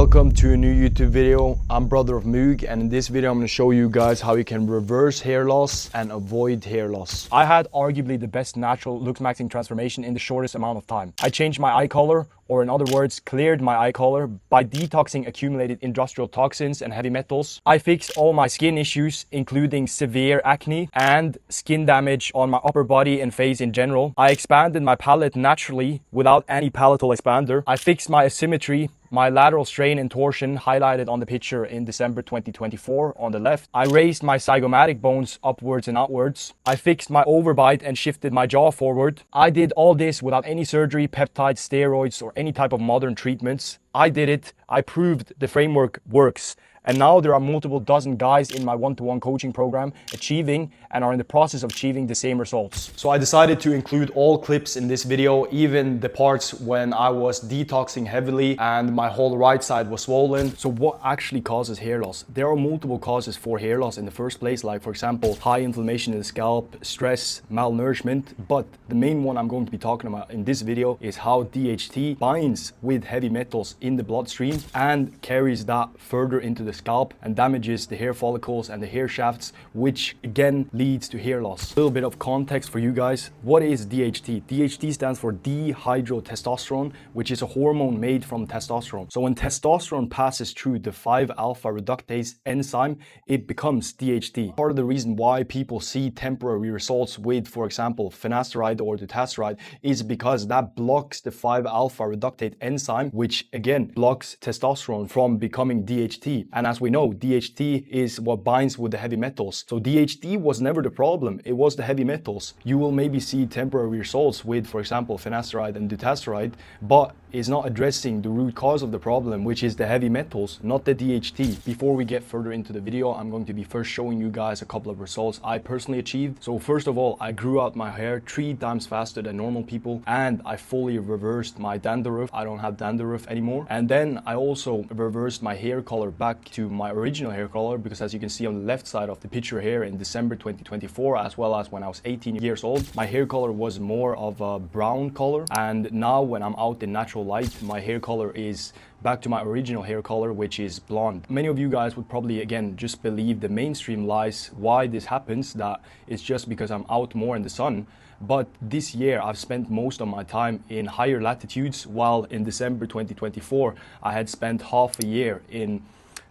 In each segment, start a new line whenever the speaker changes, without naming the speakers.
Welcome to a new YouTube video. I'm Brother of Moog, and in this video I'm going to show you guys how you can reverse hair loss and avoid hair loss. I had arguably the best natural Looksmaxxing transformation in the shortest amount of time. I changed my eye color, or in other words, cleared my eye color by detoxing accumulated industrial toxins and heavy metals. I fixed all my skin issues, including severe acne and skin damage on my upper body and face in general. I expanded my palate naturally without any palatal expander. I fixed my asymmetry, my lateral strain and torsion highlighted on the picture in December 2024 on the left. I raised my zygomatic bones upwards and outwards. I fixed my overbite and shifted my jaw forward. I did all this without any surgery, peptides, steroids, or any type of modern treatments. I did it. I proved the framework works. And now there are multiple dozen guys in my one-to-one coaching program achieving and are in the process of achieving the same results. So I decided to include all clips in this video, even the parts when I was detoxing heavily and my whole right side was swollen. So what actually causes hair loss? There are multiple causes for hair loss in the first place, like for example, high inflammation in the scalp, stress, malnourishment. But the main one I'm going to be talking about in this video is how DHT binds with heavy metals in the bloodstream and carries that further into the scalp and damages the hair follicles and the hair shafts, which again leads to hair loss. A little bit of context for you guys. What is DHT? DHT stands for dihydrotestosterone, which is a hormone made from testosterone. So when testosterone passes through the 5-alpha reductase enzyme, it becomes DHT. Part of the reason why people see temporary results with, for example, finasteride or dutasteride is because that blocks the 5-alpha reductase enzyme, which again blocks testosterone from becoming DHT. And as we know, DHT is what binds with the heavy metals. So DHT was never the problem, it was the heavy metals. You will maybe see temporary results with, for example, finasteride and dutasteride, but is not addressing the root cause of the problem, which is the heavy metals, not the DHT. Before we get further into the video, I'm going to be first showing you guys a couple of results I personally achieved. So first of all, I grew out my hair 3 times faster than normal people, and I fully reversed my dandruff. I don't have dandruff anymore. And then I also reversed my hair color back to my original hair color, because as you can see on the left side of the picture here in December 2024, as well as when I was 18 years old, my hair color was more of a brown color. And now when I'm out in natural light, my hair color is back to my original hair color, which is blonde. Many of you guys would probably again just believe the mainstream lies why this happens, that it's just because I'm out more in the sun. But this year I've spent most of my time in higher latitudes, while in December 2024 I had spent half a year in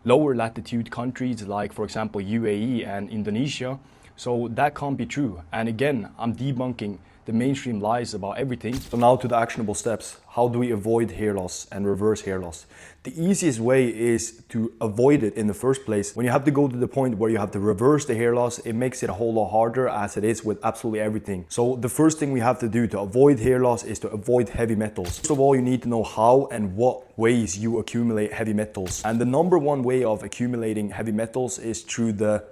lower latitude countries like, for example, UAE and Indonesia. So that can't be true. And again, I'm debunking the mainstream lies about everything. So now to the actionable steps. How do we avoid hair loss and reverse hair loss? The easiest way is to avoid it in the first place. When you have to go to the point where you have to reverse the hair loss, it makes it a whole lot harder, as it is with absolutely everything. So the first thing we have to do to avoid hair loss is to avoid heavy metals. First of all, you need to know how and what ways you accumulate heavy metals. And the number one way of accumulating heavy metals is through the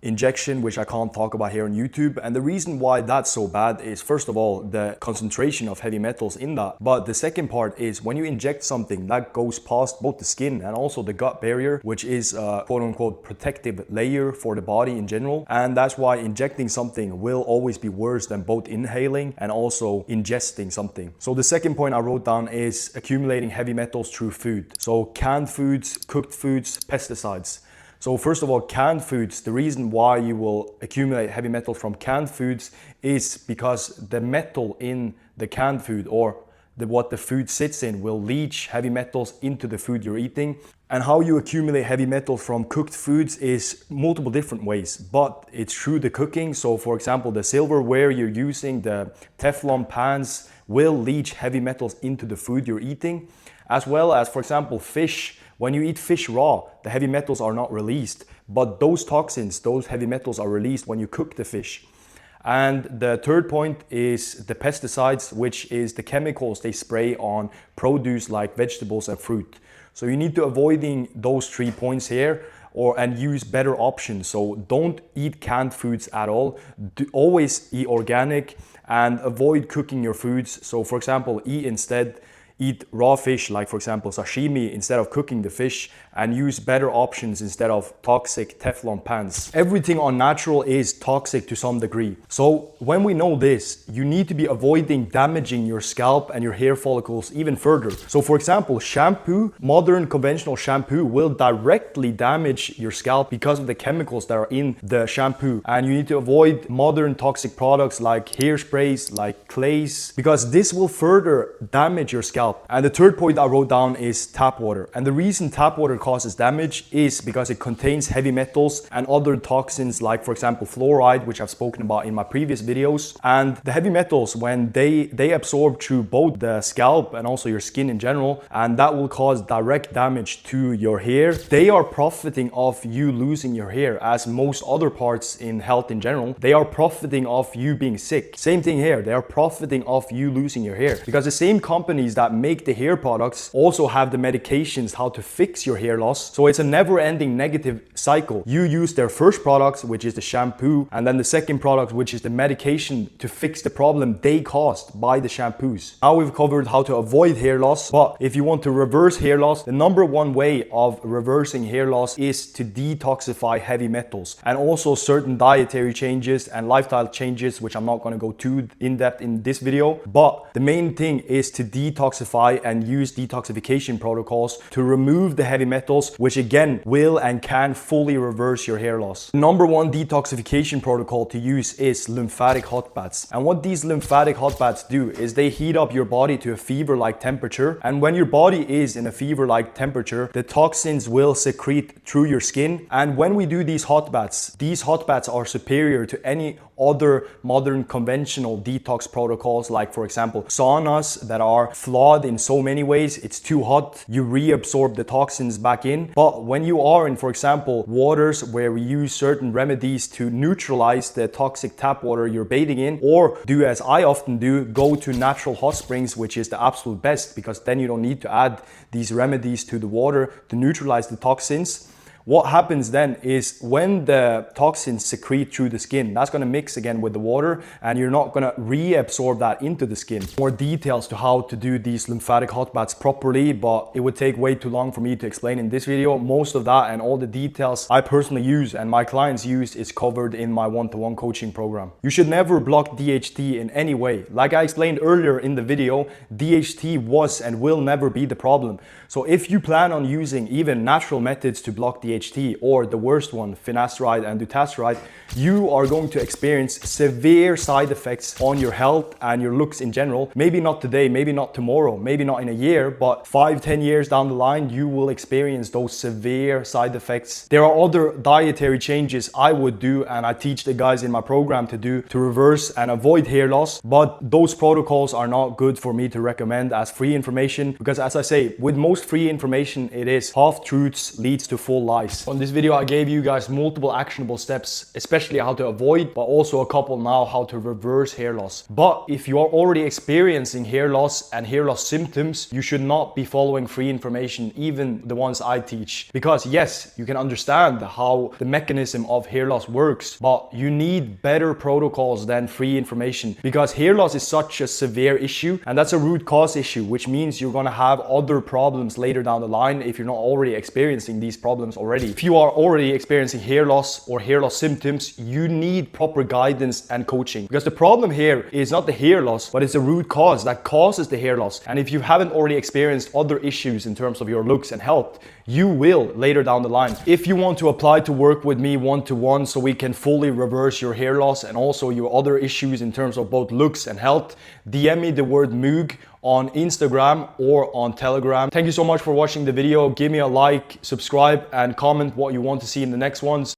injection, which I can't talk about here on YouTube. And the reason why that's so bad is, first of all, the concentration of heavy metals in that. But the second part is when you inject something that goes past both the skin and also the gut barrier, which is a quote unquote protective layer for the body in general. And that's why injecting something will always be worse than both inhaling and also ingesting something. So the second point I wrote down is accumulating heavy metals through food. So canned foods, cooked foods, pesticides. So first of all, canned foods, the reason why you will accumulate heavy metal from canned foods is because the metal in the canned food, or what the food sits in, will leach heavy metals into the food you're eating. And how you accumulate heavy metal from cooked foods is multiple different ways, but it's through the cooking. So for example, the silverware you're using, the Teflon pans, will leach heavy metals into the food you're eating, as well as, for example, fish. When you eat fish raw, the heavy metals are not released, but those toxins, those heavy metals are released when you cook the fish. And the third point is the pesticides, which is the chemicals they spray on produce like vegetables and fruit. So you need to avoiding those 3 points here, and use better options. So don't eat canned foods at all. Always eat organic and avoid cooking your foods. So for example, eat instead eat raw fish, like for example sashimi, instead of cooking the fish, and use better options instead of toxic Teflon pans. Everything unnatural is toxic to some degree. So when we know this, you need to be avoiding damaging your scalp and your hair follicles even further. So for example, shampoo, modern conventional shampoo will directly damage your scalp because of the chemicals that are in the shampoo. And you need to avoid modern toxic products like hairsprays, like clays, because this will further damage your scalp. And the third point I wrote down is tap water. And the reason tap water causes damage is because it contains heavy metals and other toxins, like for example fluoride, which I've spoken about in my previous videos. And the heavy metals, when they absorb through both the scalp and also your skin in general, and that will cause direct damage to your hair. They are profiting of you losing your hair, as most other parts in health in general. They are profiting of you being sick. Same thing here, they are profiting of you losing your hair, because the same companies that make the hair products also have the medications how to fix your hair loss. So it's a never-ending negative cycle. You use their first products, which is the shampoo, and then the second product, which is the medication to fix the problem they caused by the shampoos. Now we've covered how to avoid hair loss, but if you want to reverse hair loss, the number one way of reversing hair loss is to detoxify heavy metals, and also certain dietary changes and lifestyle changes, which I'm not going to go too in depth in this video. But the main thing is to detoxify and use detoxification protocols to remove the heavy metals, which again will and can fully reverse your hair loss. The number one detoxification protocol to use is lymphatic hot baths. And what these lymphatic hot baths do is they heat up your body to a fever-like temperature. And when your body is in a fever-like temperature, the toxins will secrete through your skin. And when we do these hot baths are superior to any other modern conventional detox protocols, like for example saunas that are flawed in so many ways. It's too hot, you reabsorb the toxins back in. But when you are in, for example, waters where we use certain remedies to neutralize the toxic tap water you're bathing in, or do as I often do, go to natural hot springs, which is the absolute best, because then you don't need to add these remedies to the water to neutralize the toxins. What happens then is when the toxins secrete through the skin, that's going to mix again with the water, and you're not going to reabsorb that into the skin. More details to how to do these lymphatic hot baths properly, but it would take way too long for me to explain in this video. Most of that and all the details I personally use and my clients use is covered in my one-to-one coaching program. You should never block DHT in any way. Like I explained earlier in the video, DHT was and will never be the problem. So if you plan on using even natural methods to block DHT, or the worst one, finasteride and dutasteride, you are going to experience severe side effects on your health and your looks in general. Maybe not today, maybe not tomorrow, maybe not in a year, but 5-10 years down the line, you will experience those severe side effects. There are other dietary changes I would do, and I teach the guys in my program to do to reverse and avoid hair loss, but those protocols are not good for me to recommend as free information, because as I say, with most free information, it is half truths leads to full lies. On this video, I gave you guys multiple actionable steps, especially how to avoid, but also a couple now how to reverse hair loss. But if you are already experiencing hair loss and hair loss symptoms, you should not be following free information, even the ones I teach. Because yes, you can understand how the mechanism of hair loss works, but you need better protocols than free information, because hair loss is such a severe issue, and that's a root cause issue, which means you're gonna have other problems later down the line if you're not already experiencing these problems already. If you are already experiencing hair loss or hair loss symptoms, you need proper guidance and coaching, because the problem here is not the hair loss, but it's the root cause that causes the hair loss. And if you haven't already experienced other issues in terms of your looks and health, you will later down the line. If you want to apply to work with me one-to-one so we can fully reverse your hair loss and also your other issues in terms of both looks and health, DM me the word Moog on Instagram or on Telegram. Thank you so much for watching the video. Give me a like, subscribe, and comment what you want to see in the next ones.